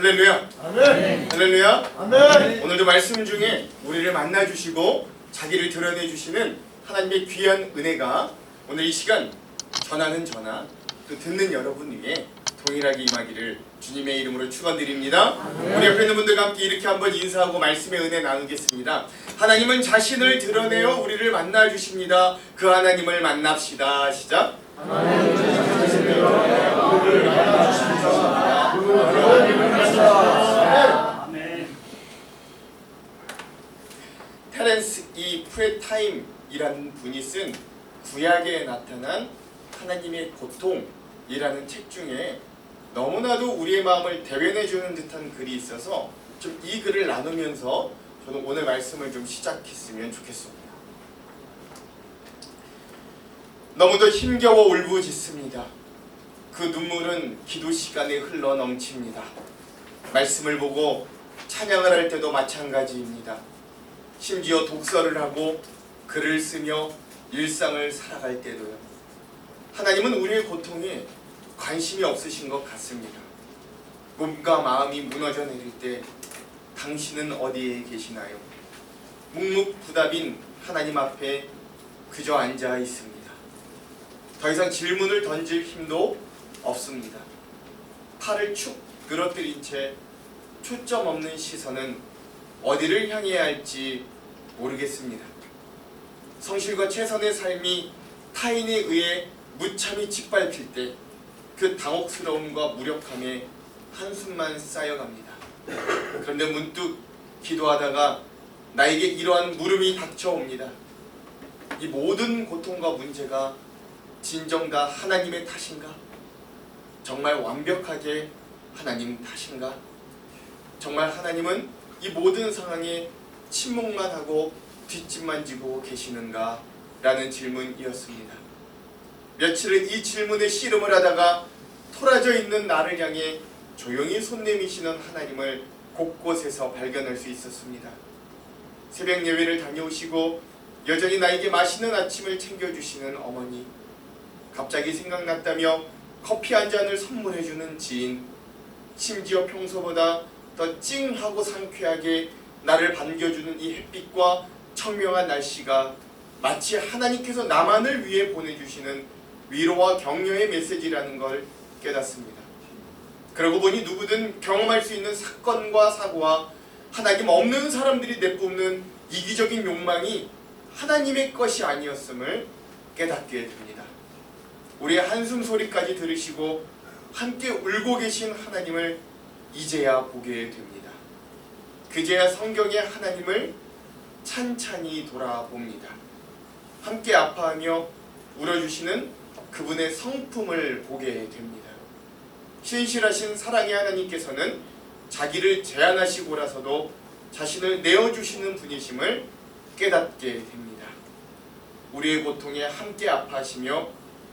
할렐루야. 아멘. 할렐루야. 아멘. 오늘도 말씀 중에 우리를 만나주시고 자기를 드러내주시는 하나님의 귀한 은혜가 오늘 이 시간 전하는 저나 또 듣는 여러분 위에 동일하게 임하기를 주님의 이름으로 축원드립니다. 우리 옆에 있는 분들과 함께 이렇게 한번 인사하고 말씀의 은혜 나누겠습니다. 하나님은 자신을 드러내어 우리를 만나주십니다. 그 하나님을 만납시다. 시작. 하나님은 자신을 드러내어 우리를 만나주십니다. 그 하나님을 만납시다. 아멘. 테렌스 이 프레타임이라는 분이 쓴 구약에 나타난 하나님의 고통이라는 책 중에 너무나도 우리의 마음을 대변해주는 듯한 글이 있어서 좀 이 글을 나누면서 저는 오늘 말씀을 좀 시작했으면 좋겠습니다. 너무도 힘겨워 울부짖습니다. 그 눈물은 기도 시간에 흘러 넘칩니다. 말씀을 보고 찬양을 할 때도 마찬가지입니다. 심지어 독서를 하고 글을 쓰며 일상을 살아갈 때도요. 하나님은 우리의 고통에 관심이 없으신 것 같습니다. 몸과 마음이 무너져 내릴 때 당신은 어디에 계시나요? 묵묵부답인 하나님 앞에 그저 앉아 있습니다. 더 이상 질문을 던질 힘도 없습니다. 팔을 축 늘어뜨린 채 초점 없는 시선은 어디를 향해야 할지 모르겠습니다. 성실과 최선의 삶이 타인에 의해 무참히 짓밟힐 때 그 당혹스러움과 무력함에 한숨만 쌓여갑니다. 그런데 문득 기도하다가 나에게 이러한 물음이 닥쳐옵니다. 이 모든 고통과 문제가 진정 다 하나님의 탓인가? 정말 완벽하게 하나님 탓인가? 정말 하나님은 이 모든 상황에 침묵만 하고 뒷짐만 지고 계시는가? 라는 질문이었습니다. 며칠을 이 질문에 씨름을 하다가 토라져 있는 나를 향해 조용히 손 내미시는 하나님을 곳곳에서 발견할 수 있었습니다. 새벽 예배를 다녀오시고 여전히 나에게 맛있는 아침을 챙겨주시는 어머니, 갑자기 생각났다며 커피 한 잔을 선물해주는 지인, 심지어 평소보다 더 찡하고 상쾌하게 나를 반겨주는 이 햇빛과 청명한 날씨가 마치 하나님께서 나만을 위해 보내주시는 위로와 격려의 메시지라는 걸 깨닫습니다. 그러고 보니 누구든 경험할 수 있는 사건과 사고와 하나님 없는 사람들이 내뿜는 이기적인 욕망이 하나님의 것이 아니었음을 깨닫게 됩니다. 우리의 한숨 소리까지 들으시고 함께 울고 계신 하나님을 이제야 보게 됩니다. 그제야 성경의 하나님을 찬찬히 돌아봅니다. 함께 아파하며 울어주시는 그분의 성품을 보게 됩니다. 신실하신 사랑의 하나님께서는 자기를 제한하시고라서도 자신을 내어주시는 분이심을 깨닫게 됩니다. 우리의 고통에 함께 아파하시며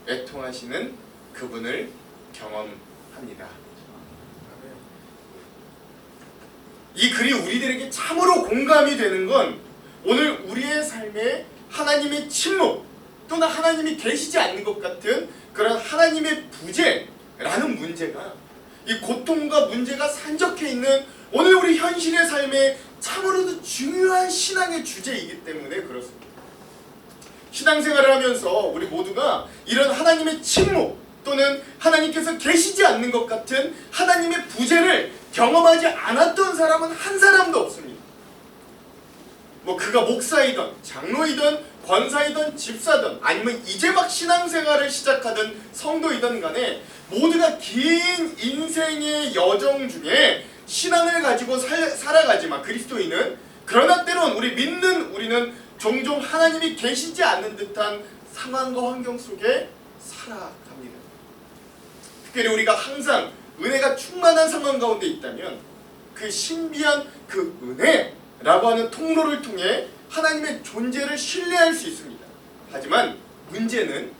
애통하시는 그분을 경험합니다. 이 글이 우리들에게 참으로 공감이 되는 건 오늘 우리의 삶에 하나님의 침묵 또는 하나님이 계시지 않는 것 같은 그런 하나님의 부재라는 문제가 이 고통과 문제가 산적해 있는 오늘 우리 현실의 삶에 참으로도 중요한 신앙의 주제이기 때문에 그렇습니다. 신앙생활을 하면서 우리 모두가 이런 하나님의 침묵 또는 하나님께서 계시지 않는 것 같은 하나님의 부재를 경험하지 않았던 사람은 한 사람도 없습니다. 뭐 그가 목사이든 장로이든 권사이든 집사든 아니면 이제 막 신앙생활을 시작하던 성도이든 간에 모두가 긴 인생의 여정 중에 신앙을 가지고 살아가지만 그리스도인은 그러나 때론 우리는 종종 하나님이 계시지 않는 듯한 상황과 환경 속에 살아갑니다. 특별히 우리가 항상 은혜가 충만한 상황 가운데 있다면 그 신비한 그 은혜라고 하는 통로를 통해 하나님의 존재를 신뢰할 수 있습니다. 하지만 문제는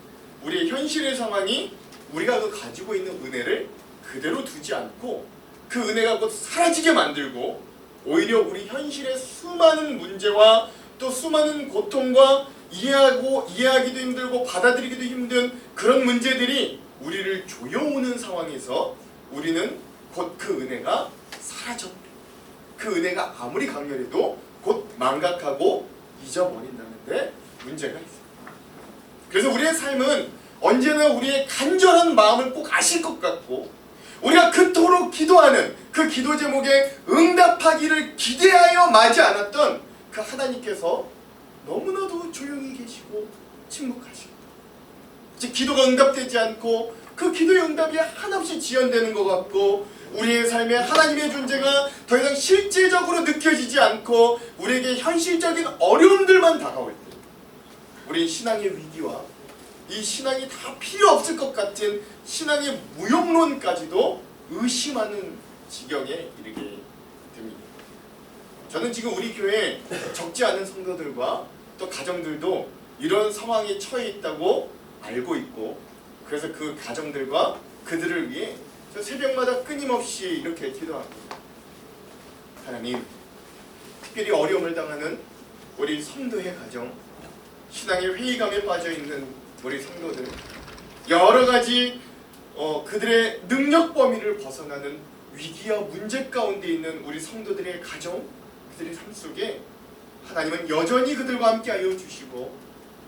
우리의 현실의 상황이 우리가 가지고 있는 은혜를 그대로 두지 않고 그 은혜가 곧 사라지게 만들고 오히려 우리 현실의 수많은 문제와 또 수많은 고통과 이해하기도 힘들고 받아들이기도 힘든 그런 문제들이 우리를 조여오는 상황에서 우리는 곧 그 은혜가 사라졌대. 그 은혜가 아무리 강렬해도 곧 망각하고 잊어버린다는데 문제가 있어요. 그래서 우리의 삶은 언제나 우리의 간절한 마음을 꼭 아실 것 같고, 우리가 그토록 기도하는 그 기도 제목에 응답하기를 기대하여 마지 않았던 그 하나님께서 너무나도 조용히 계시고 침묵하시고, 즉 기도가 응답되지 않고 그 기도의 응답이 한없이 지연되는 것 같고, 우리의 삶에 하나님의 존재가 더 이상 실제적으로 느껴지지 않고 우리에게 현실적인 어려움들만 다가올 때, 우리 신앙의 위기와 이 신앙이 다 필요 없을 것 같은 신앙의 무용론까지도 의심하는 지경에 이르게 됩니다. 저는 지금 우리 교회에 적지 않은 성도들과 또 가정들도 이런 상황에 처해 있다고 알고 있고, 그래서 그 가정들과 그들을 위해 저 새벽마다 끊임없이 이렇게 기도합니다. 하나님, 특별히 어려움을 당하는 우리 성도의 가정, 신앙의 회의감에 빠져있는 우리 성도들, 여러 가지 그들의 능력 범위를 벗어나는 위기와 문제 가운데 있는 우리 성도들의 가정, 그들의 삶 속에 하나님은 여전히 그들과 함께하여 주시고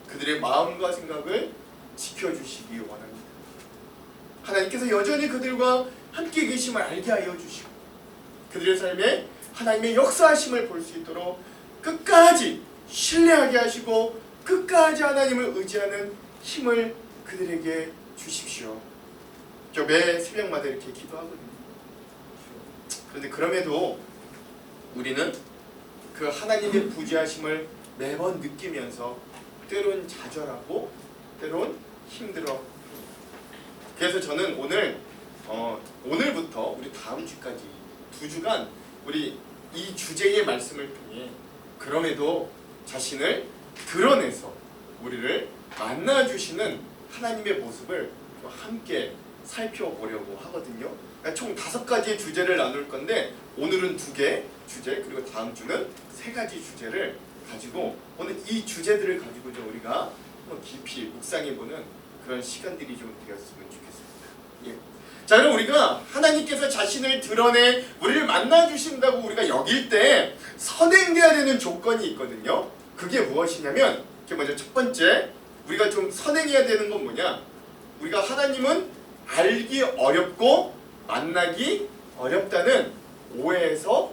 그들의 마음과 생각을 지켜주시기 원합니다. 하나님께서 여전히 그들과 함께 계심을 알게 하여 주시고 그들의 삶에 하나님의 역사하심을 볼 수 있도록 끝까지 신뢰하게 하시고 끝까지 하나님을 의지하는 힘을 그들에게 주십시오. 저 매 새벽마다 이렇게 기도하거든요. 그런데 그럼에도 우리는 그 하나님의 부재하심을 매번 느끼면서 때론 좌절하고 때론 힘들어. 그래서 저는 오늘부터 우리 다음 주까지 2주간 우리 이 주제의 말씀을 통해 그럼에도 자신을 드러내서 우리를 만나주시는 하나님의 모습을 함께 살펴보려고 하거든요. 그러니까 총 5가지의 주제를 나눌 건데 오늘은 2개 주제, 그리고 다음 주는 3가지 주제를 가지고 오늘 이 주제들을 가지고 좀 우리가 깊이 묵상해보는 그런 시간들이 좀 되었으면 좋겠습니다. 예. 자, 그럼 우리가 하나님께서 자신을 드러내 우리를 만나주신다고 우리가 여길 때 선행돼야 되는 조건이 있거든요. 그게 무엇이냐면, 먼저 첫 번째, 우리가 좀 선행해야 되는 건 뭐냐? 우리가 하나님은 알기 어렵고 만나기 어렵다는 오해에서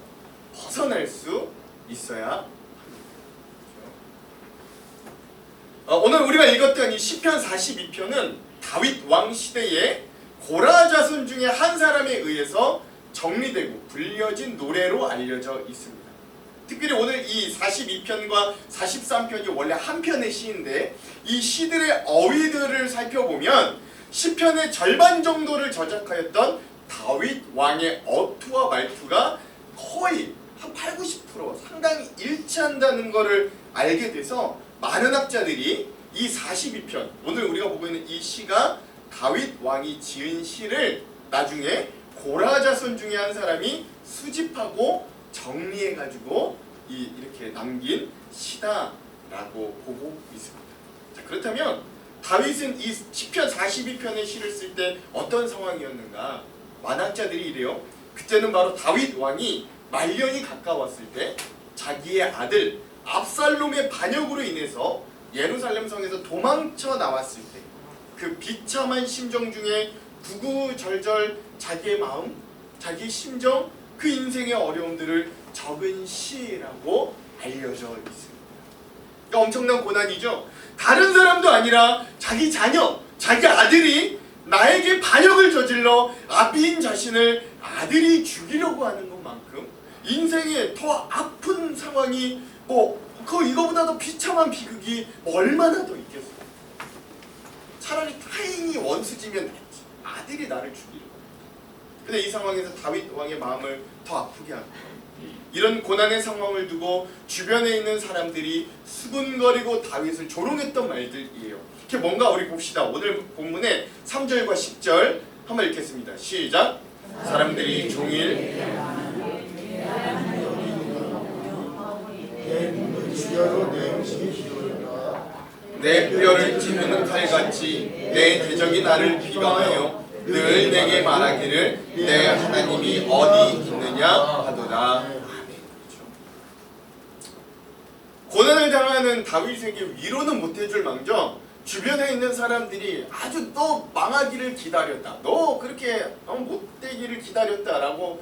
벗어날 수 있어야 합니다. 오늘 우리가 읽었던 이 시편 42편은 다윗 왕 시대에 고라 자손 중에 한 사람에 의해서 정리되고 불려진 노래로 알려져 있습니다. 특별히 오늘 이 42편과 43편이 원래 한 편의 시인데 이 시들의 어휘들을 살펴보면 시편의 절반 정도를 저작하였던 다윗 왕의 어투와 말투가 거의 한 80-90% 상당히 일치한다는 것을 알게 돼서 많은 학자들이 이 42편, 오늘 우리가 보고 있는 이 시가 다윗 왕이 지은 시를 나중에 고라 자손 중에 한 사람이 수집하고 정리해가지고 이렇게 남긴 시다라고 보고 있습니다. 자, 그렇다면 다윗은 이 시편 42편의 시를 쓸 때 어떤 상황이었는가? 만학자들이 이래요. 그때는 바로 다윗 왕이 말년이 가까웠을 때 자기의 아들 압살롬의 반역으로 인해서 예루살렘 성에서 도망쳐 나왔을 때 그 비참한 심정 중에 구구절절 자기의 마음, 자기 심정, 그 인생의 어려움들을 적은 시라고 알려져 있습니다. 그러니까 엄청난 고난이죠. 다른 사람도 아니라 자기 자녀, 자기 아들이 나에게 반역을 저질러 아비인 자신을 아들이 죽이려고 하는 것만큼 인생에 더 아픈 상황이 이거보다 더 비참한 비극이 얼마나 더 있겠어요. 차라리 타인이 원수지면 낫지. 아들이 나를 죽이려고. 근데 이 상황에서 다윗 왕의 마음을 더 아프게 합니다. 이런 고난의 상황을 두고 주변에 있는 사람들이 수군거리고 다윗을 조롱했던 말들이에요. 이게 뭔가 우리 봅시다. 오늘 본문의 3절과 10절 한번 읽겠습니다. 시작. 사람들이 종일 내 뼈를 찌르는 칼같이 내 대적이 나를 비방하여 늘 내게 말하기를 내 하나님이 어디 있느냐 하도다. 아멘. 고난을 당하는 다윗에게 위로는 못해줄 망정 주변에 있는 사람들이 아주 너 망하기를 기다렸다, 너 그렇게 못되기를 기다렸다라고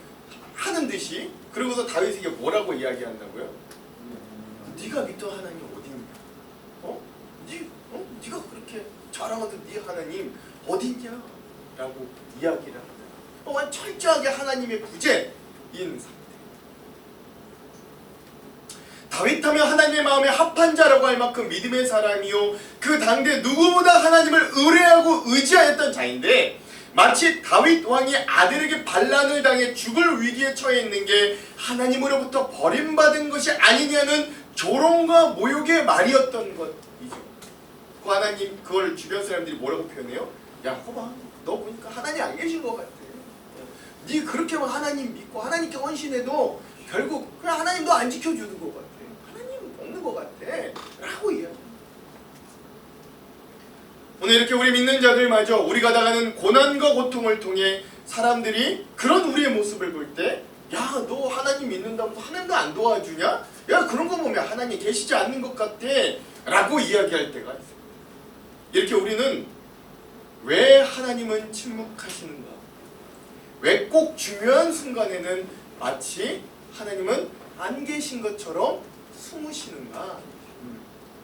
하는 듯이, 그러고서 다윗에게 뭐라고 이야기한다고요? 네가 믿던 하나님 어디 있냐? 네가 그렇게 자랑하던 네 하나님 어디 있냐? 라고 이야기를 합니다. 철저하게 하나님의 부재인 상태. 다윗하면 하나님의 마음에 합한 자라고 할 만큼 믿음의 사람이요 그 당대 누구보다 하나님을 의뢰하고 의지하였던 자인데, 마치 다윗 왕이 아들에게 반란을 당해 죽을 위기에 처해 있는 게 하나님으로부터 버림받은 것이 아니냐는 조롱과 모욕의 말이었던 것이죠. 그 하나님, 그걸 주변 사람들이 뭐라고 표현해요? 야, 호바, 너 보니까 하나님 안 계신 것 같아. 네 그렇게만 하나님 믿고 하나님께 헌신해도 결국 그냥 하나님도 안 지켜주는 것 같아. 하나님 없는 것 같아. 라고 이야기합니다. 오늘 이렇게 우리 믿는 자들마저 우리가 당하는 고난과 고통을 통해 사람들이 그런 우리의 모습을 볼 때, 야, 너 하나님 믿는다고 하나님도 안 도와주냐? 야, 그런 거 보면 하나님 계시지 않는 것 같아. 라고 이야기할 때가 있어요. 이렇게 우리는 왜 하나님은 침묵하시는가? 왜 꼭 중요한 순간에는 마치 하나님은 안 계신 것처럼 숨으시는가?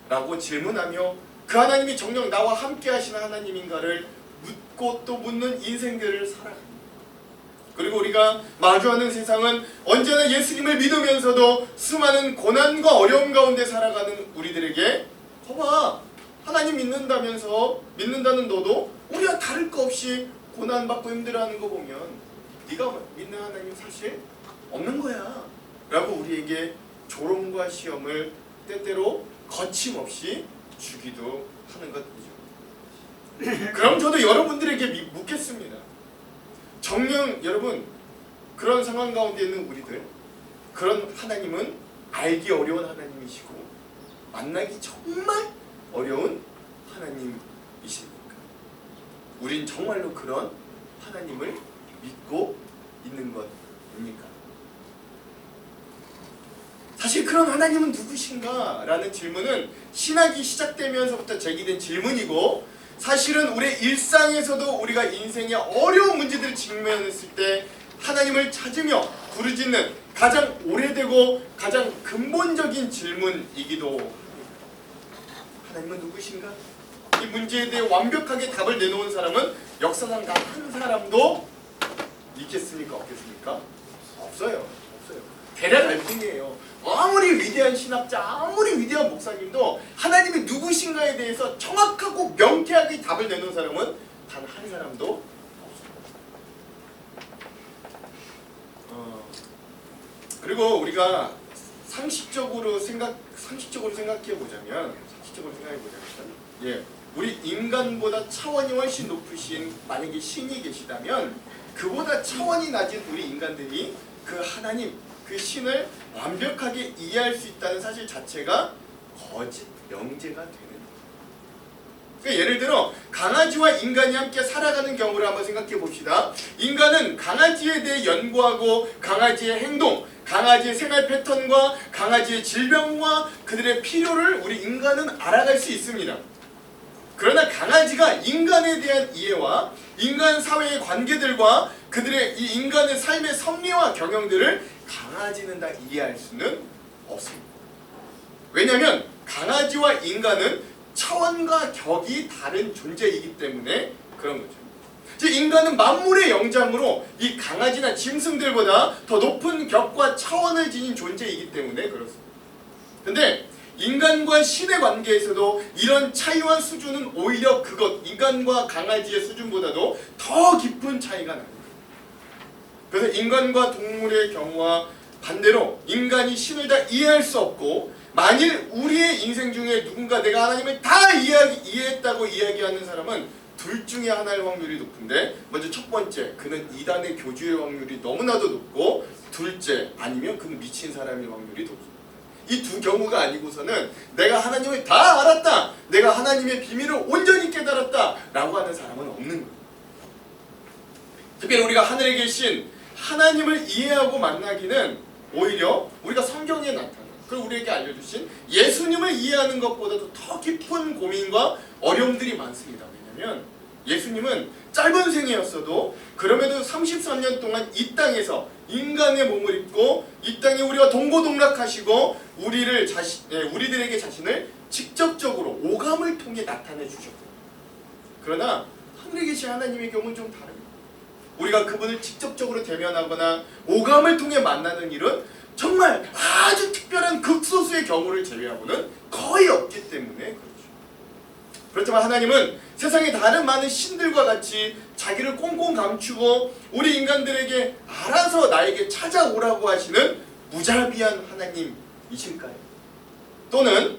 라고 질문하며 그 하나님이 정녕 나와 함께 하시는 하나님인가를 묻고 또 묻는 인생들을 살아갑니다. 그리고 우리가 마주하는 세상은 언제나 예수님을 믿으면서도 수많은 고난과 어려움 가운데 살아가는 우리들에게, 거봐, 하나님 믿는다면서 믿는다는 너도 우리와 다를 거 없이 고난받고 힘들어하는 거 보면 네가 믿는 하나님 사실 없는 거야 라고 우리에게 조롱과 시험을 때때로 거침없이 주기도 하는 것이죠. 그럼 저도 여러분들에게 묻겠습니다. 정녕 여러분, 그런 상황 가운데 있는 우리들, 그런 하나님은 알기 어려운 하나님이시고 만나기 정말 어려운 하나님이십니까? 우린 정말로 그런 하나님을 믿고 있는 것입니까? 사실 그런 하나님은 누구신가? 라는 질문은 신학이 시작되면서부터 제기된 질문이고, 사실은 우리의 일상에서도 우리가 인생의 어려운 문제들을 직면했을 때 하나님을 찾으며 부르짖는 가장 오래되고 가장 근본적인 질문이기도 합니다. 하나님은 누구신가? 이 문제에 대해 완벽하게 답을 내놓은 사람은 역사상 단 한 사람도 있겠습니까? 없겠습니까? 없어요. 대략 알 뿐이에요. 아무리 위대한 신학자, 아무리 위대한 목사님도 하나님이 누구신가에 대해서 정확하고 명쾌하게 답을 내놓은 사람은 단 한 사람도 없습니다. 그리고 우리가 상식적으로 생각해 보자면, 예, 우리 인간보다 차원이 훨씬 높으신 만약에 신이 계시다면, 그보다 차원이 낮은 우리 인간들이 그 하나님, 그 신을 완벽하게 이해할 수 있다는 사실 자체가 거짓 명제가 되는. 그러니까 예를 들어 강아지와 인간이 함께 살아가는 경우를 한번 생각해 봅시다. 인간은 강아지에 대해 연구하고 강아지의 행동, 강아지의 생활 패턴과 강아지의 질병과 그들의 필요를 우리 인간은 알아갈 수 있습니다. 그러나 강아지가 인간에 대한 이해와 인간 사회의 관계들과 그들의 이 인간의 삶의 섭리와 경영들을 강아지는 다 이해할 수는 없습니다. 왜냐하면 강아지와 인간은 차원과 격이 다른 존재이기 때문에 그런 거죠. 즉 인간은 만물의 영장으로 이 강아지나 짐승들보다 더 높은 격과 차원을 지닌 존재이기 때문에 그렇습니다. 근데 인간과 신의 관계에서도 이런 차이와 수준은 오히려 그것, 인간과 강아지의 수준보다도 더 깊은 차이가 납니다. 그래서 인간과 동물의 경우와 반대로 인간이 신을 다 이해할 수 없고, 만일 우리의 인생 중에 누군가 내가 하나님을 다 이해했다고 이야기하는 사람은 둘 중에 하나일 확률이 높은데, 먼저 첫 번째, 그는 이단의 교주의 확률이 너무나도 높고, 둘째, 아니면 그는 미친 사람일 확률이 높습니다. 이 두 경우가 아니고서는 내가 하나님을 다 알았다, 내가 하나님의 비밀을 온전히 깨달았다 라고 하는 사람은 없는 거예요. 특별히 우리가 하늘에 계신 하나님을 이해하고 만나기는 오히려 우리가 성경에 나타난 그리고 우리에게 알려주신 예수님을 이해하는 것보다도 더 깊은 고민과 어려움들이 많습니다. 왜냐하면 예수님은 짧은 생애였어도 그럼에도 33년 동안 이 땅에서 인간의 몸을 입고 이 땅에 우리와 동고동락하시고 우리들에게 자신을 직접적으로 오감을 통해 나타내 주셨고, 그러나 하늘에 계신 하나님의 경우는 좀 다릅니다. 우리가 그분을 직접적으로 대면하거나 오감을 통해 만나는 일은 정말 아주 특별한 극소수의 경우를 제외하고는 거의 없기 때문에 그렇죠. 그렇지만 하나님은 세상의 다른 많은 신들과 같이 자기를 꽁꽁 감추고 우리 인간들에게 알아서 나에게 찾아오라고 하시는 무자비한 하나님이실까요? 또는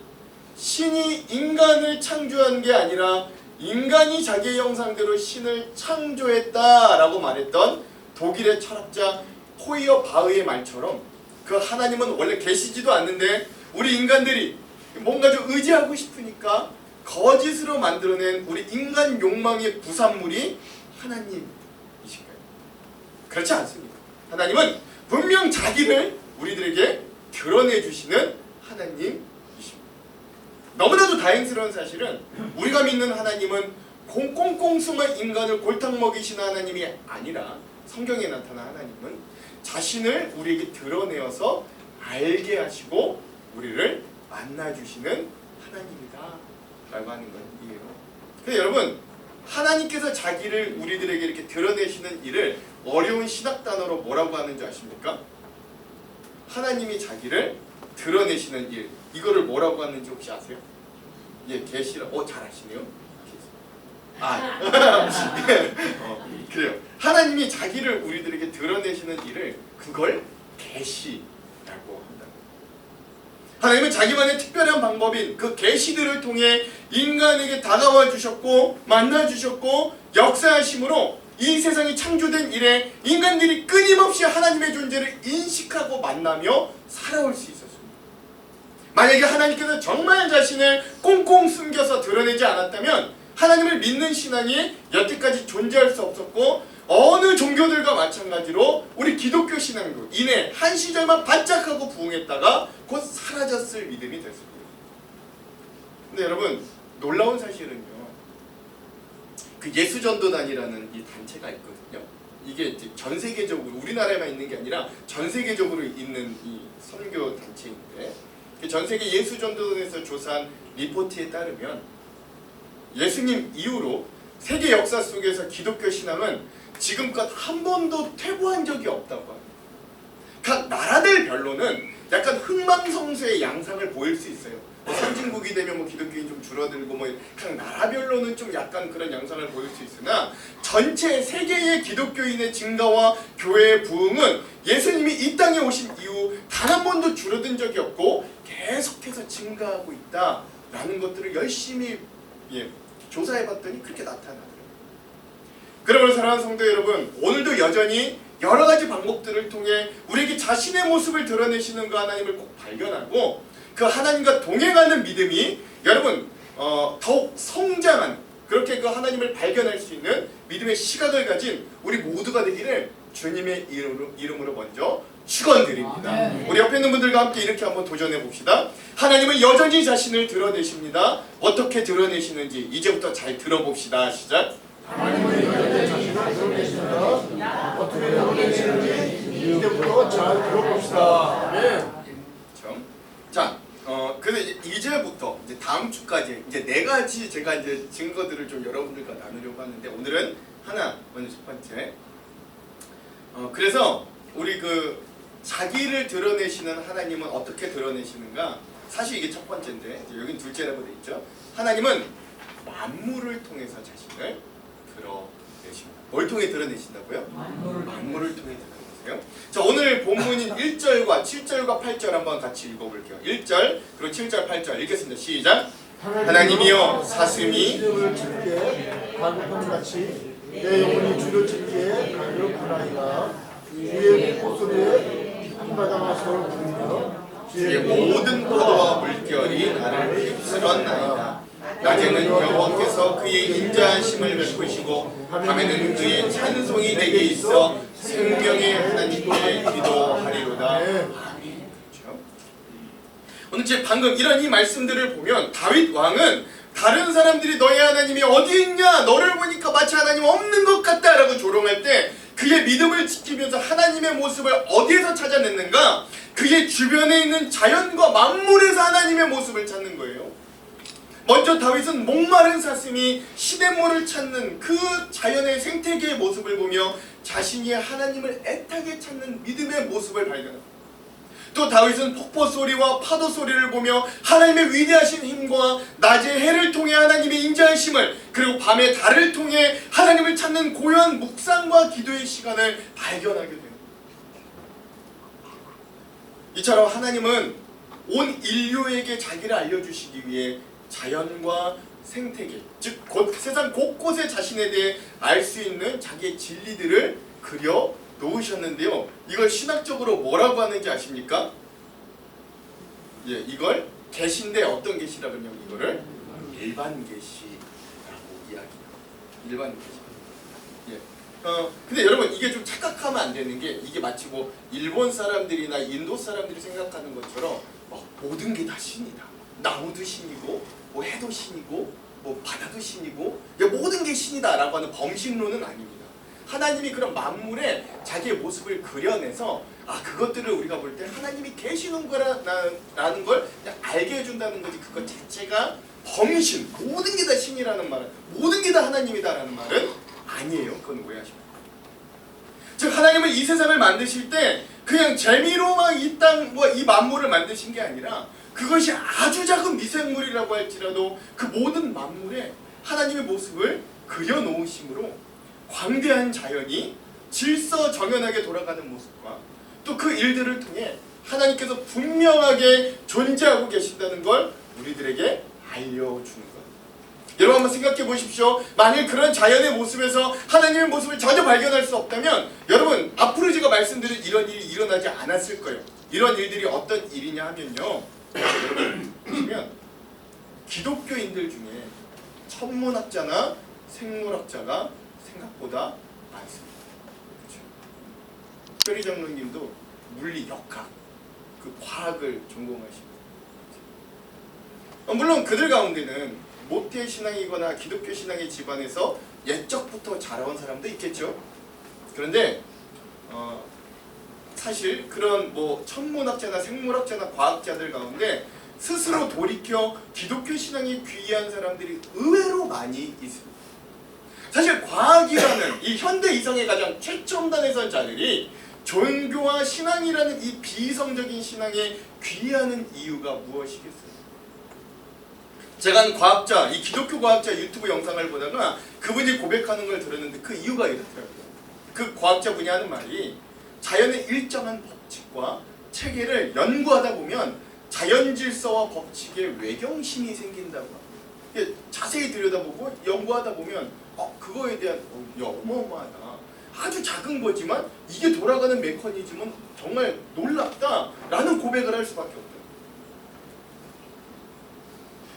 신이 인간을 창조한 게 아니라 인간이 자기의 형상대로 신을 창조했다라고 말했던 독일의 철학자 포이어바흐의 말처럼 그 하나님은 원래 계시지도 않는데 우리 인간들이 뭔가 좀 의지하고 싶으니까 거짓으로 만들어낸 우리 인간 욕망의 부산물이 하나님이신가요? 그렇지 않습니다. 하나님은 분명 자기를 우리들에게 드러내주시는 하나님이십니다. 너무나도 다행스러운 사실은 우리가 믿는 하나님은 꽁꽁 숨은 인간을 골탕 먹이시는 하나님이 아니라 성경에 나타난 하나님은 자신을 우리에게 드러내어서 알게 하시고 우리를 만나주시는 하나님이다 라고 하는 거예요. 그래서 여러분, 하나님께서 자기를 우리들에게 이렇게 드러내시는 일을 어려운 신학 단어로 뭐라고 하는지 아십니까? 하나님이 자기를 드러내시는 일, 이거를 뭐라고 하는지 혹시 아세요? 예, 계시라. 잘 아시네요. 그래요. 하나님이 자기를 우리들에게 드러내시는 일을 그걸 계시라고 한다. 하나님은 자기만의 특별한 방법인 그 계시들을 통해 인간에게 다가와 주셨고 만나 주셨고 역사하심으로 이 세상이 창조된 이래 인간들이 끊임없이 하나님의 존재를 인식하고 만나며 살아올 수 있었습니다. 만약에 하나님께서 정말 자신을 꽁꽁 숨겨서 드러내지 않았다면 하나님을 믿는 신앙이 여태까지 존재할 수 없었고 어느 종교들과 마찬가지로 우리 기독교 신앙도 이내 한 시절만 반짝하고 부흥했다가 곧 사라졌을 믿음이 됐습니다. 근데 여러분, 놀라운 사실은요, 그 예수전도단이라는 이 단체가 있거든요. 이게 전 세계적으로 우리나라에만 있는 게 아니라 전 세계적으로 있는 이 선교 단체인데, 전 세계 예수전도단에서 조사한 리포트에 따르면 예수님 이후로 세계 역사 속에서 기독교 신앙은 지금껏 한 번도 퇴보한 적이 없다고 합니다. 각 나라들별로는 약간 흥망성쇠의 양상을 보일 수 있어요. 선진국이 되면 기독교인이 좀 줄어들고 각 나라별로는 좀 약간 그런 양상을 보일 수 있으나 전체 세계의 기독교인의 증가와 교회의 부흥은 예수님이 이 땅에 오신 이후 단 한 번도 줄어든 적이 없고 계속해서 증가하고 있다라는 것들을 열심히 조사해봤더니 그렇게 나타나더라고요. 그러므로 사랑하는 성도 여러분, 오늘도 여전히 여러 가지 방법들을 통해 우리에게 자신의 모습을 드러내시는 그 하나님을 꼭 발견하고 그 하나님과 동행하는 믿음이 여러분 더욱 성장한 그렇게 그 하나님을 발견할 수 있는 믿음의 시각을 가진 우리 모두가 되기를 주님의 이름으로 먼저 축원드립니다. 우리 옆에 있는 분들과 함께 이렇게 한번 도전해 봅시다. 하나님은 여전히 자신을 드러내십니다. 어떻게 드러내시는지 이제부터 잘 들어봅시다. 시작. 하나님은 여전히 자신을 드러내십니다. 어떻게 드러내시는지 이제부터 잘 들어봅시다. 네. 자, 그래서 이제부터 이제 다음 주까지 이제 4가지 제가 이제 증거들을 좀 여러분들과 나누려고 하는데 오늘은 하나 먼저 첫 번째. 그래서 우리 자기를 드러내시는 하나님은 어떻게 드러내시는가? 사실 이게 첫 번째인데 여긴 둘째라고 돼 있죠. 하나님은 만물을 통해서 자신을 드러내십니다. 뭘 통해 드러내신다고요? 만물을 통해 드러내세요. 자, 오늘 본문인 1절과 7절과 8절 한번 같이 읽어볼게요. 1절 그리고 7절 8절 읽겠습니다. 시작. 하나님이여 사슴이 주를 짖게 갈급함같이 내 영혼이 주를 짖게 갈급하나이다. 주의 목소리에 한바다가 서로 부르며 주의 모든 파도와 물결이 나를 휩쓸었나이다. 낮에는 여호와께서 그의 인자하심을 베푸시고 밤에는 그의 찬송이 내게 있어 생명의 하나님께 기도하리로다. 아멘. 그렇죠? 오늘 제 방금 이런 이 말씀들을 보면 다윗 왕은 다른 사람들이 너의 하나님이 어디 있냐, 너를 보니까 마치 하나님 없는 것 같다 라고 조롱할 때 그의 믿음을 지키면서 하나님의 모습을 어디에서 찾아냈는가? 그의 주변에 있는 자연과 만물에서 하나님의 모습을 찾는 거예요. 먼저 다윗은 목마른 사슴이 시냇물을 찾는 그 자연의 생태계의 모습을 보며 자신이 하나님을 애타게 찾는 믿음의 모습을 발견합니다. 또 다윗은 폭포 소리와 파도 소리를 보며 하나님의 위대하신 힘과 낮의 해를 통해 하나님의 인자하심을, 그리고 밤의 달을 통해 하나님을 찾는 고요한 묵상과 기도의 시간을 발견하게 됩니다. 이처럼 하나님은 온 인류에게 자기를 알려주시기 위해 자연과 생태계, 즉 세상 곳곳에 자신에 대해 알 수 있는 자기의 진리들을 그려 놓으셨는데요. 이걸 신학적으로 뭐라고 하는지 아십니까? 예, 이걸 계시인데 어떤 계시라고 하냐면 이거를 일반 계시라고 이야기해요. 일반 계시. 예. 근데 여러분 이게 좀 착각하면 안 되는 게, 이게 마치 뭐 일본 사람들이나 인도 사람들이 생각하는 것처럼 모든 게 다 신이다. 나무도 신이고 뭐 해도 신이고 뭐 바다도 신이고 모든 게 신이다라고 하는 범신론은 아닙니다. 하나님이 그런 만물에 자기의 모습을 그려내서 그것들을 우리가 볼 때 하나님이 계시는 거라는 걸 그냥 알게 해준다는 거지, 그것 자체가 범신, 모든 게 다 신이라는 말은, 모든 게 다 하나님이다라는 말은 아니에요. 그건 오해하시면 돼요. 즉 하나님은 이 세상을 만드실 때 그냥 재미로만 이 땅, 이 만물을 만드신 게 아니라 그것이 아주 작은 미생물이라고 할지라도 그 모든 만물에 하나님의 모습을 그려놓으심으로 광대한 자연이 질서정연하게 돌아가는 모습과 또 그 일들을 통해 하나님께서 분명하게 존재하고 계신다는 걸 우리들에게 알려주는 것. 여러분 한번 생각해 보십시오. 만일 그런 자연의 모습에서 하나님의 모습을 전혀 발견할 수 없다면 여러분 앞으로 제가 말씀드린 이런 일이 일어나지 않았을 거예요. 이런 일들이 어떤 일이냐 하면요, 여러분 보시면 기독교인들 중에 천문학자나 생물학자가 생각보다 많습니다. 그렇죠? 특별히 장로님도 물리, 역학, 그 과학을 전공하시고, 물론 그들 가운데는 모태 신앙이거나 기독교 신앙의 집안에서 옛적부터 자라온 사람도 있겠죠. 그런데 사실 그런 천문학자나 생물학자나 과학자들 가운데 스스로 돌이켜 기독교 신앙에 귀의한 사람들이 의외로 많이 있습니다. 사실 과학이라는 이 현대 이성의 가장 최첨단에 선 자들이 종교와 신앙이라는 이 비이성적인 신앙에 귀의하는 이유가 무엇이겠어요? 제가 한 과학자, 이 기독교 과학자 유튜브 영상을 보다가 그분이 고백하는 걸 들었는데 그 이유가 이렇더라고요. 그 과학자 분이 하는 말이, 자연의 일정한 법칙과 체계를 연구하다 보면 자연 질서와 법칙에 외경심이 생긴다고 합니다. 자세히 들여다보고 연구하다 보면 그거에 대한 어마어마하다, 아주 작은 거지만 이게 돌아가는 메커니즘은 정말 놀랍다라는 고백을 할 수밖에 없다.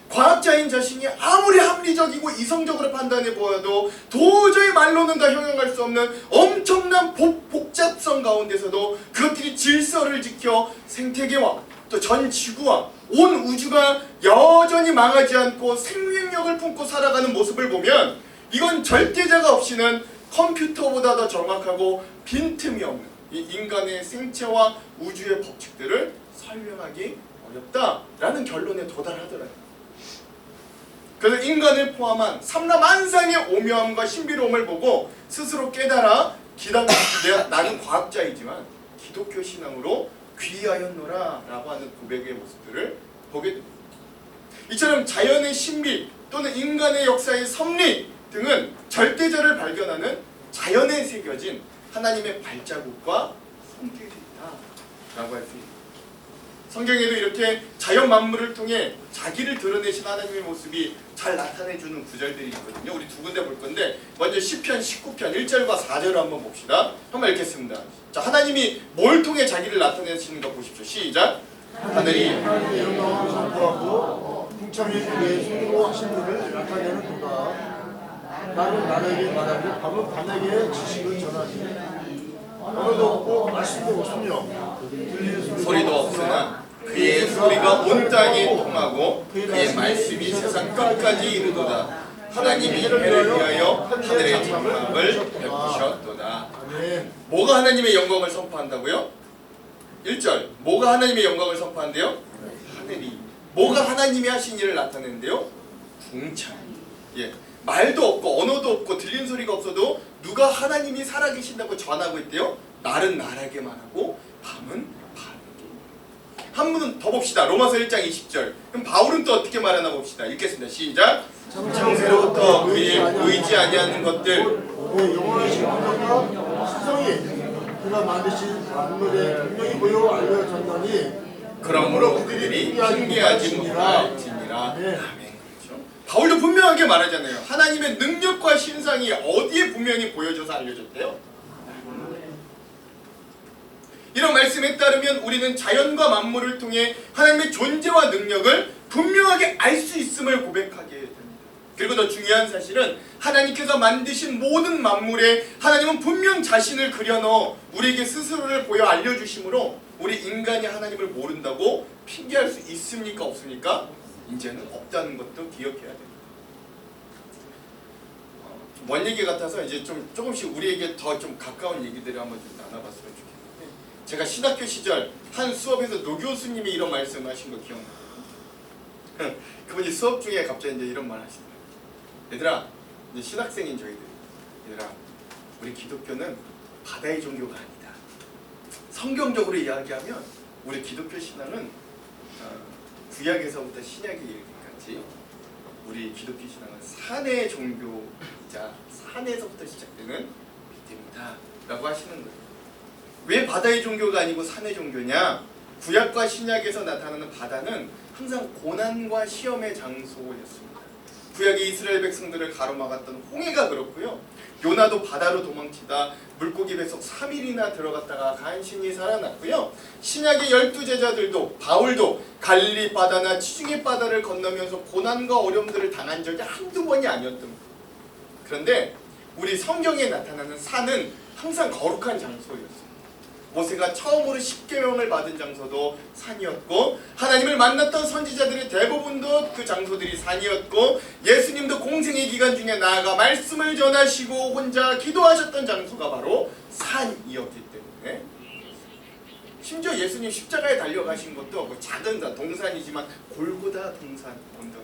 과학자인 자신이 아무리 합리적이고 이성적으로 판단해 보아도 도저히 말로는 다 형용할 수 없는 엄청난 복잡성 가운데서도 그것들이 질서를 지켜 생태계와 또 전 지구와 온 우주가 여전히 망하지 않고 생명력을 품고 살아가는 모습을 보면 이건 절대자가 없이는 컴퓨터보다 더 정확하고 빈틈이 없는 이 인간의 생체와 우주의 법칙들을 설명하기 어렵다라는 결론에 도달하더라고요. 그래서 인간을 포함한 삼라만상의 오묘함과 신비로움을 보고 스스로 깨달아 나는 과학자이지만 기독교 신앙으로 귀하였노라 라고 하는 고백의 모습들을 보게 됩니다. 이처럼 자연의 신비 또는 인간의 역사의 섭리 등은 절대자를 발견하는 자연에 새겨진 하나님의 발자국과 손길이 있다라고 할 수 있습니다. 성경에도 이렇게 자연 만물을 통해 자기를 드러내신 하나님의 모습이 잘 나타내주는 구절들이 있거든요. 우리 두 군데 볼 건데 먼저 시편 19편 1절과 4절을 한번 봅시다. 한번 읽겠습니다. 자, 하나님이 뭘 통해 자기를 나타내시는가 보십시오. 시작. 하늘이 영광을 선포하고 이참에 손으로 하신 일을 나타내는 도다. 나는 남에게 말하고 밤은 밤에게 지식을 전하지. 언어도 없고 말씀도 없으며 들리는 소리도 없으나 그의 소리가 온 땅에 통하고 그의 말씀이 세상 끝까지 이르도다. 하나님이 해를 위하여 하늘의 장막을 베푸셨도다. 아멘. 뭐가 하나님의 영광을 선포한다고요? 1절 뭐가 하나님의 영광을 선포한대요? 하늘이. 뭐가 하나님이 하신 일을 나타내는데요? 궁창. 예, 말도 없고 언어도 없고 들리는 소리가 없어도 누가 하나님이 살아계신다고 전하고 있대요? 날은 날에게만 하고 밤은 밤에게. 한 분은 더 봅시다. 로마서 1장 20절. 그럼 바울은 또 어떻게 말하나 봅시다. 읽겠습니다. 시작. 창세로부터 그의 보이지 아니하는 것들 그 영원하신 분과 신성이 그가 만드신 만물에 분명히 보여 알려졌나니 그러므로 그들이 핑계하지 못할지니라. 네. 아멘. 그렇죠. 바울도 분명하게 말하잖아요. 하나님의 능력과 신상이 어디에 분명히 보여져서 알려졌대요? 이런 말씀에 따르면 우리는 자연과 만물을 통해 하나님의 존재와 능력을 분명하게 알 수 있음을 고백하게 됩니다. 그리고 더 중요한 사실은 하나님께서 만드신 모든 만물에 하나님은 분명 자신을 그려넣어 우리에게 스스로를 보여 알려주심으로 우리 인간이 하나님을 모른다고 핑계할 수 있습니까? 없습니까? 이제는 없다는 것도 기억해야 됩니다. 먼 얘기 같아서 이제 조금씩 우리에게 더 좀 가까운 얘기들을 한번 좀 나눠봤으면 좋겠는데, 제가 신학교 시절 한 수업에서 노 교수님이 이런 말씀하신 거 기억나요? 그분이 수업 중에 갑자기 이제 이런 말 하시더라고요. 얘들아, 이제 신학생인 저희들, 얘들아, 우리 기독교는 바다의 종교가 아니다. 성경적으로 이야기하면 우리 기독교 신앙은 구약에서부터 신약에 이르기까지 우리 기독교 신앙은 산의 종교이자 산에서부터 시작되는 믿음이다 라고 하시는 거예요. 왜 바다의 종교가 아니고 산의 종교냐? 구약과 신약에서 나타나는 바다는 항상 고난과 시험의 장소였습니다. 구약의 이스라엘 백성들을 가로막았던 홍해가 그렇고요. 요나도 바다로 도망치다 물고기 뱃속 3일이나 들어갔다가 간신히 살아났고요. 신약의 12제자들도 바울도 갈릴리 바다나 지중해 바다를 건너면서 고난과 어려움들을 당한 적이 한두 번이 아니었던 거예요. 그런데 우리 성경에 나타나는 산은 항상 거룩한 장소였어요. 모세가 처음으로 십계명을 받은 장소도 산이었고, 하나님을 만났던 선지자들의 대부분도 그 장소들이 산이었고, 예수님도 공생의 기간 중에 나아가 말씀을 전하시고 혼자 기도하셨던 장소가 바로 산이었기 때문에, 심지어 예수님 십자가에 달려가신 것도 뭐 작은 동산이지만 골고다 동산 언덕.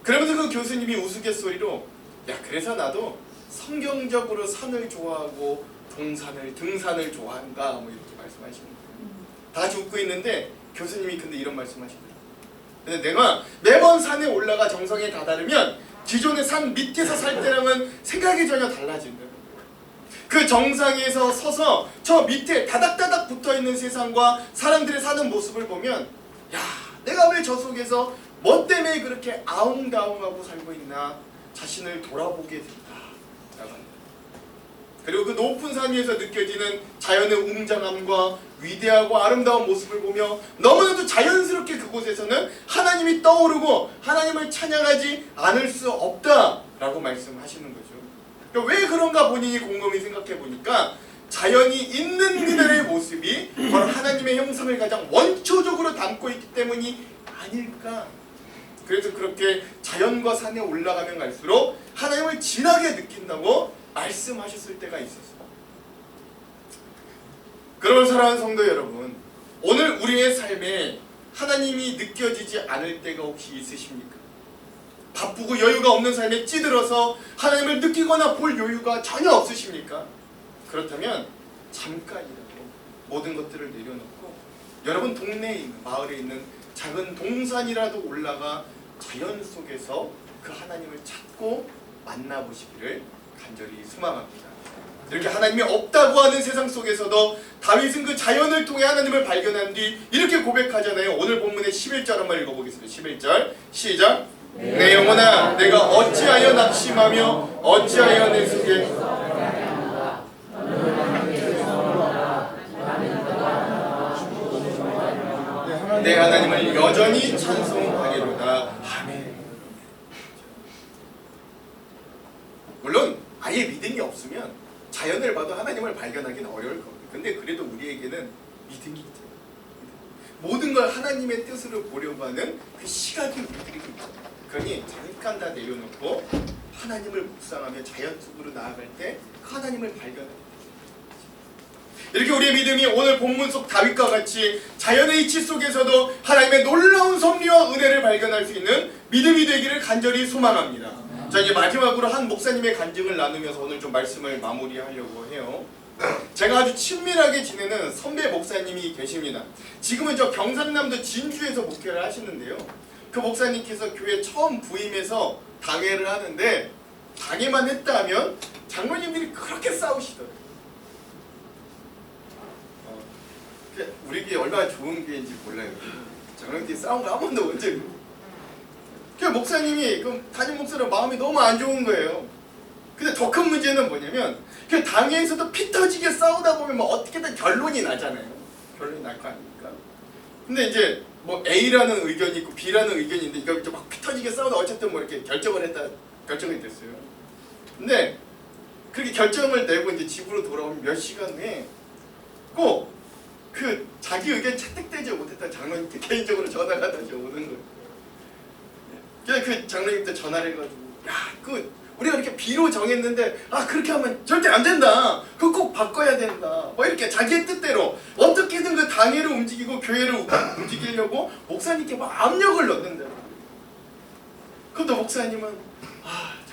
그러면서 그 교수님이 우스갯소리로, 야, 그래서 나도 성경적으로 산을 좋아하고 등산을 좋아한다, 뭐 이렇게 말씀하시는 거예요. 다 같이 웃고 있는데 교수님이 근데 이런 말씀하시더라고요. 근데 내가 매번 산에 올라가 정상에 다다르면 기존의 산 밑에서 살 때랑은 생각이 전혀 달라진다는 거예요. 그 정상에서 서서 저 밑에 다닥다닥 붙어있는 세상과 사람들의 사는 모습을 보면, 야, 내가 왜 저 속에서 뭐 때문에 그렇게 아웅다웅하고 살고 있나 자신을 돌아보게 된다. 그리고 그 높은 산 위에서 느껴지는 자연의 웅장함과 위대하고 아름다운 모습을 보며 너무나도 자연스럽게 그곳에서는 하나님이 떠오르고 하나님을 찬양하지 않을 수 없다라고 말씀하시는 거죠. 그러니까 왜 그런가 본인이 곰곰이 생각해 보니까 자연이 있는 그들의 모습이 바로 하나님의 형상을 가장 원초적으로 담고 있기 때문이 아닐까. 그래서 그렇게 자연과 산에 올라가면 갈수록 하나님을 진하게 느낀다고 말씀하셨을 때가 있었어요. 그런 사랑하는 성도 여러분, 오늘 우리의 삶에 하나님이 느껴지지 않을 때가 혹시 있으십니까? 바쁘고 여유가 없는 삶에 찌들어서 하나님을 느끼거나 볼 여유가 전혀 없으십니까? 그렇다면 잠깐이라도 모든 것들을 내려놓고 여러분 동네에 있는, 마을에 있는 작은 동산이라도 올라가 자연 속에서 그 하나님을 찾고 만나보시기를 간절히 소망합니다. 이렇게 하나님이 없다고 하는 세상 속에서도 다윗은 그 자연을 통해 하나님을 발견한 뒤 이렇게 고백하잖아요. 오늘 본문의 11절 한번 읽어보겠습니다. 11절 시작. 내 영혼아, 내가 어찌하여 낙심하며 어찌하여 내 속에 내 하나님을 여전히 찬송하리로다. 없으면 자연을 봐도 하나님을 발견하기는 어려울 겁니다. 근데 그래도 우리에게는 믿음이 있죠. 모든 걸 하나님의 뜻으로 보려고 하는 그 시각이 우리들에게 있죠. 그러니 잠깐 다 내려놓고 하나님을 묵상하며 자연 속으로 나아갈 때 하나님을 발견하게 됩니다. 이렇게 우리의 믿음이 오늘 본문 속 다윗과 같이 자연의 이치 속에서도 하나님의 놀라운 섭리와 은혜를 발견할 수 있는 믿음이 되기를 간절히 소망합니다. 자, 이제 마지막으로 한 목사님의 간증을 나누면서 오늘 좀 말씀을 마무리하려고 해요. 제가 아주 친밀하게 지내는 선배 목사님이 계십니다. 지금은 저 경상남도 진주에서 목회를 하시는데요. 그 목사님께서 교회 처음 부임해서 당회를 하는데 당회만 했다 하면 장로님들이 그렇게 싸우시더라고요. 우리 교회 얼마나 좋은 교회인지 몰라요. 장로님들이 싸운 거 한 번도 본 적이 없어요. 그 목사님이 그 담임 목사로 마음이 너무 안 좋은 거예요. 근데 더 큰 문제는 뭐냐면 그 당회에서도 피 터지게 싸우다 보면 뭐 어떻게든 결론이 나잖아요. 결론이 날 거 아닙니까? 근데 이제 뭐 A라는 의견이 있고 B라는 의견이 있는데 이거 이제 막 피 터지게 싸우다 어쨌든 뭐 이렇게 결정이 됐어요. 근데 그렇게 결정을 내고 이제 집으로 돌아오면 몇 시간 후에 꼭 그 자기 의견 채택되지 못했던 장로님께 개인적으로 전화가 다시 오는 거예요. 그래서 그 장로님한테 전화를 해가지고 야, 그 우리가 이렇게 B로 정했는데 그렇게 하면 절대 안 된다. 그거 꼭 바꿔야 된다. 뭐 이렇게 자기의 뜻대로 어떻게든 그 당회를 움직이고 교회를 움직이려고 목사님께 막 압력을 넣는다. 그것도 목사님은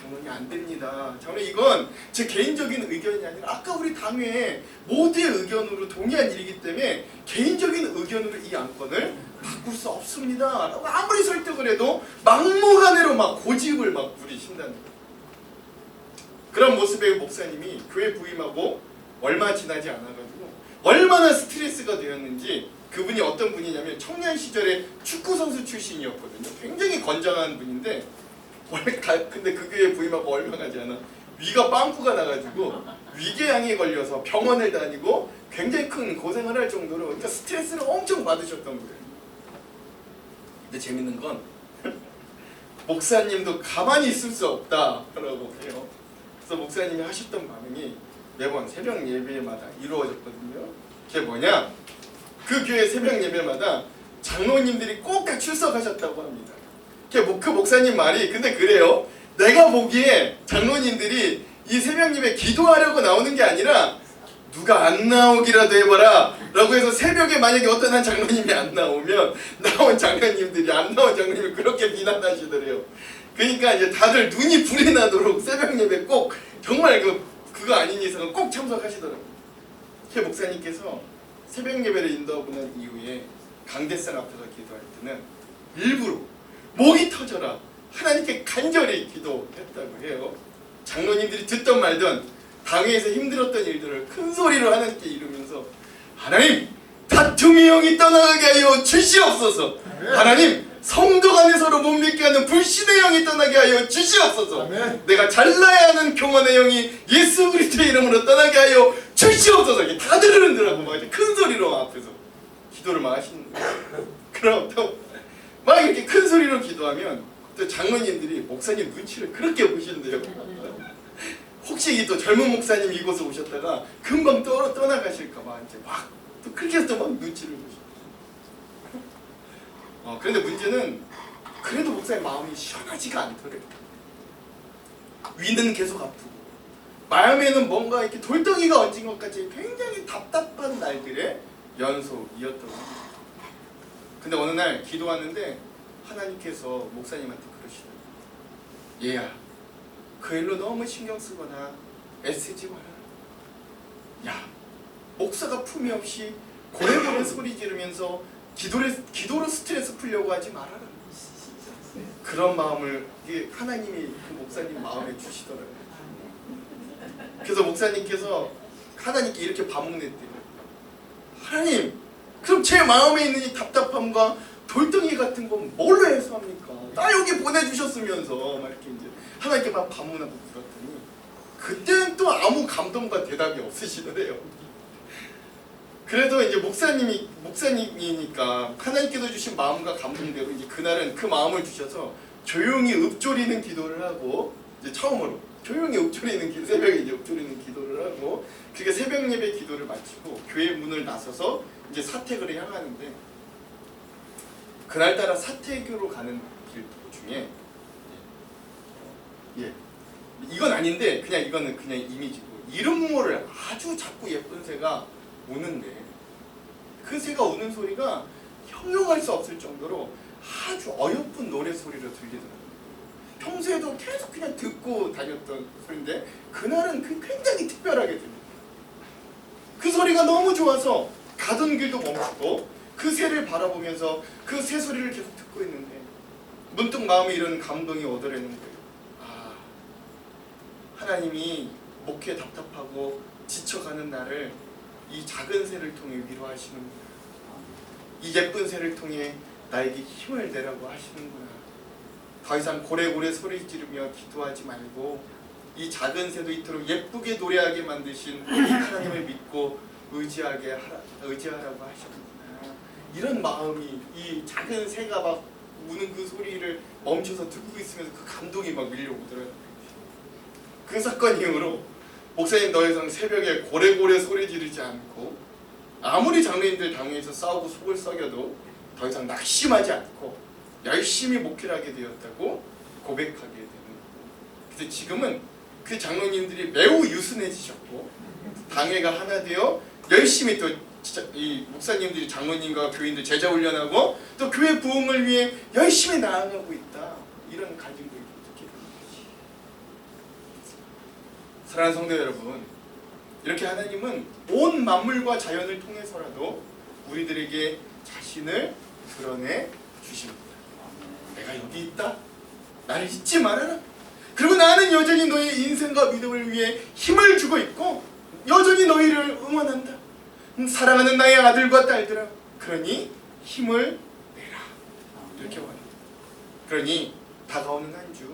장로님 안 됩니다. 장로님 이건 제 개인적인 의견이 아니라 아까 우리 당회에 모두의 의견으로 동의한 일이기 때문에 개인적인 의견으로 이 안건을 바꿀 수 없습니다. 라고 아무리 설득을 해도 막무가내로 막 고집을 막 부리신다는 거예요. 그런 모습의 목사님이 교회 부임하고 얼마 지나지 않아가지고 얼마나 스트레스가 되었는지 그분이 어떤 분이냐면 청년 시절에 축구 선수 출신이었거든요. 굉장히 건장한 분인데 근데 그 교회 부임하고 얼마 가지 않아 위가 빵꾸가 나가지고 위궤양에 걸려서 병원을 다니고 굉장히 큰 고생을 할 정도로 그러니까 스트레스를 엄청 받으셨던 거예요. 근데 재밌는 건 목사님도 가만히 있을 수 없다라고 해요. 그래서 목사님이 하셨던 반응이 매번 새벽 예배마다 이루어졌거든요. 그게 뭐냐? 그 교회 새벽 예배마다 장로님들이 꼭 출석하셨다고 합니다. 그 목사님 말이 근데 그래요. 내가 보기에 장로님들이 이 새벽 예배 기도하려고 나오는 게 아니라 누가 안 나오기라도 해봐라 라고 해서 새벽에 만약에 어떤 한 장로님이 안 나오면 나온 장로님들이 안 나온 장로님을 그렇게 비난하시더래요. 그러니까 이제 다들 눈이 불이 나도록 새벽 예배 꼭 정말 그거 아닌 이상은 꼭 참석하시더라고요. 그 목사님께서 새벽 예배를 인도하고 난 이후에 강대상 앞에서 기도할 때는 일부러 목이 터져라 하나님께 간절히 기도했다고 해요. 장로님들이 듣던 말던 당회에서 힘들었던 일들을 큰 소리로 하나님께 이루면서 하나님 다툼의 영이 떠나게 하여 주시옵소서. 하나님 성도 간에 서로 못 믿게 하는 불신의 영이 떠나게 하여 주시옵소서. 아멘. 내가 잘나야 하는 교만의 영이 예수 그리스도의 이름으로 떠나게 하여 주시옵소서. 다들 흔들라고 막 큰 소리로 앞에서 기도를 막 하시는 거예요. 그럼 또 막 이렇게 큰 소리로 기도하면 또 장로님들이 목사님 눈치를 그렇게 보신대요. 혹시 또 젊은 목사님 이곳에 오셨다가 금방 떠나가실까봐 이제 막 또 그렇게 해서 막 눈치를 보시고. 그런데 문제는 그래도 목사님 마음이 시원하지가 않더래요. 위는 계속 아프고 마음에는 뭔가 이렇게 돌덩이가 얹은 것 같이 굉장히 답답한 날들의 연속이었던 거예요. 근데 어느 날 기도하는데 하나님께서 목사님한테 그러시더라고요. 얘야, 그 일로 너무 신경 쓰거나 애쓰지 마라. 야, 목사가 품이 없이 고래고래 소리 지르면서 기도로 스트레스 풀려고 하지 말아라. 그런 마음을 하나님이 그 목사님 마음에 주시더라고요. 그래서 목사님께서 하나님께 이렇게 반문했대요. 하나님, 그럼 제 마음에 있는 이 답답함과 돌덩이 같은 건 뭘로 해소합니까? 나 여기 보내주셨으면서 막 이렇게 이제 하나님께 막 반문하고 물었더니 그때는 또 아무 감동과 대답이 없으시더래요. 그래도 이제 목사님이니까 하나님께서 주신 마음과 감동대로 이제 그날은 그 마음을 주셔서 조용히 읊조리는 기도를 하고 이제 처음으로 조용히 읊조리는 새벽에 이제 읊조리는 기도를 하고 그게 새벽 예배 기도를 마치고 교회 문을 나서서 이제 사택으로 향하는데 그날따라 사택으로 가는 길 중에 이건 아닌데 그냥 이거는 그냥 이미지고 이름 모를 아주 작고 예쁜 새가 우는데 그 새가 우는 소리가 형용할 수 없을 정도로 아주 어여쁜 노래 소리로 들리더라고요. 평소에도 계속 그냥 듣고 다녔던 소리인데 그날은 굉장히 특별하게 들려요. 그 소리가 너무 좋아서 가던 길도 멈추고 그 새를 바라보면서 그 새 소리를 계속 듣고 있는데 문득 마음에 이런 감동이 오더라는 거예요. 아, 하나님이 목회 답답하고 지쳐가는 나를 이 작은 새를 통해 위로하시는구나. 이 예쁜 새를 통해 나에게 힘을 내라고 하시는구나. 더 이상 고래고래 소리 지르며 기도하지 말고 이 작은 새도 이토록 예쁘게 노래하게 만드신 하나님을 믿고 의지하라고 하셨구나. 이런 마음이 이 작은 새가 막 우는 그 소리를 멈춰서 듣고 있으면서 그 감동이 막 밀려오더라고요. 그 사건 이후로 목사님 더 이상 새벽에 고래고래 소리 지르지 않고 아무리 장로님들 당회에서 싸우고 속을 썩여도 더 이상 낙심하지 않고 열심히 목회를 하게 되었다고 고백하게 되는 거고, 그래서 지금은 그 장로님들이 매우 유순해지셨고 당회가 하나 되어 열심히 또 진짜 이 목사님들이 장로님과 교인들 제자 훈련하고 또 교회 부흥을 위해 열심히 나아가고 있다. 이런 가지고 이렇게 되는 거지. 사랑하는 성도 여러분, 이렇게 하나님은 온 만물과 자연을 통해서라도 우리들에게 자신을 드러내 주십니다. 내가 여기 있다. 나를 잊지 말아라. 그리고 나는 여전히 너의 인생과 믿음을 위해 힘을 주고 있고 여전히 너희를 응원한다. 사랑하는 나의 아들과 딸들아, 그러니 힘을 내라. 이렇게 말합니다. 그러니 다가오는 한 주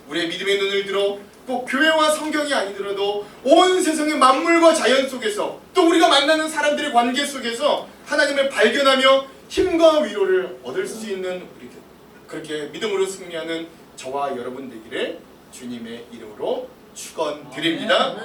우리의 믿음의 눈을 들어 꼭 교회와 성경이 아니더라도 온 세상의 만물과 자연 속에서 또 우리가 만나는 사람들의 관계 속에서 하나님을 발견하며 힘과 위로를 얻을 수 있는 우리들, 그렇게 믿음으로 승리하는 저와 여러분 되기를 주님의 이름으로 축원드립니다.